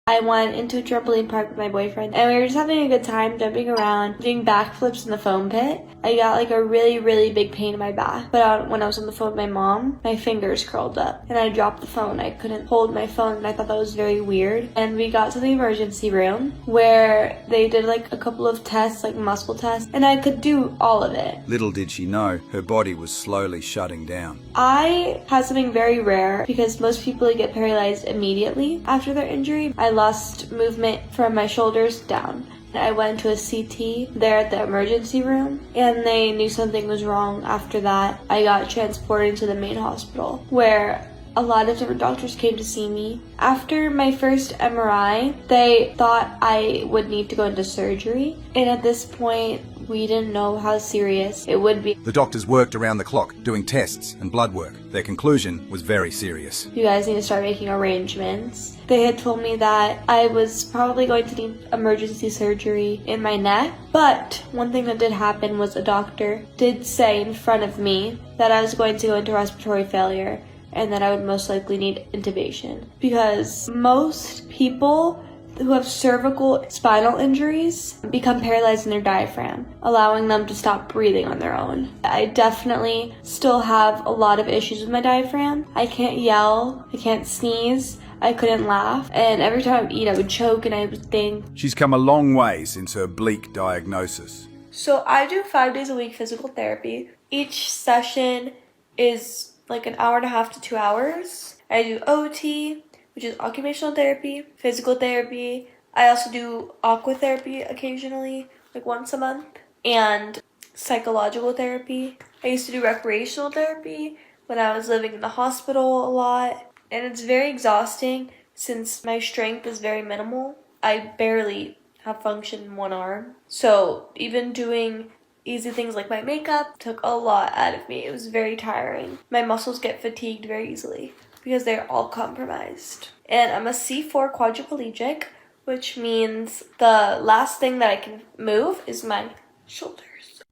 I went into a trampoline park with my boyfriend and we were just having a good time jumping around, doing backflips in the foam pit. I got like a really, really big pain in my back. But when I was on the phone with my mom, my fingers curled up and I dropped the phone. I couldn't hold my phone and I thought that was very weird. And we got to the emergency room where they did like a couple of tests, like muscle tests, and I could do all of it. Little did she know, her body was slowly shutting down. I had something very rare because most people get paralyzed immediately after their injury. I lost movement from my shoulders down. I went to a CT there at the emergency room and they knew something was wrong. After that, I got transported to the main hospital where a lot of different doctors came to see me. After my first MRI, they thought I would need to go into surgery. And at this point, we didn't know how serious it would be. The doctors worked around the clock, doing tests and blood work. Their conclusion was very serious. You guys need to start making arrangements. They had told me that I was probably going to need emergency surgery in my neck. But one thing that did happen was a doctor did say in front of me that I was going to go into respiratory failure and that I would most likely need intubation. Because most people who have cervical spinal injuries become paralyzed in their diaphragm, allowing them to stop breathing on their own. I definitely still have a lot of issues with my diaphragm. I can't yell, I can't sneeze, I couldn't laugh, and every time I would eat I would choke and I would think. She's come a long way since her bleak diagnosis. So I do 5 days a week physical therapy. Each session is like an hour and a half to 2 hours. I do OT, which is occupational therapy, physical therapy. I also do aqua therapy occasionally, like once a month, and psychological therapy. I used to do recreational therapy when I was living in the hospital a lot, and it's very exhausting since my strength is very minimal. I barely have function in one arm. So even doing easy things like my makeup took a lot out of me. It was very tiring. My muscles get fatigued very easily because they're all compromised. And I'm a C4 quadriplegic, which means the last thing that I can move is my shoulders.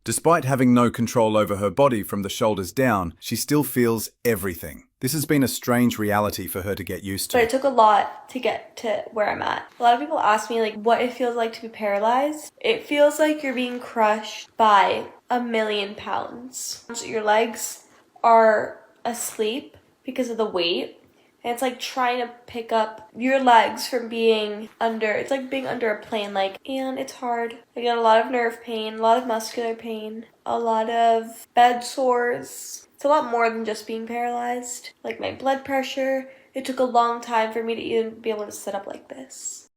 Despite having no control over her body from the shoulders down, she still feels everything. This has been a strange reality for her to get used to. But it took a lot to get to where I'm at. A lot of people ask me like what it feels like to be paralyzed. It feels like you're being crushed by 1,000,000 pounds. So your legs are asleep because of the weight. And it's like trying to pick up your legs from being under, it's like being under a plane, and it's hard. I get a lot of nerve pain, a lot of muscular pain, a lot of bed sores. It's a lot more than just being paralyzed. Like my blood pressure, it took a long time for me to even be able to sit up like this.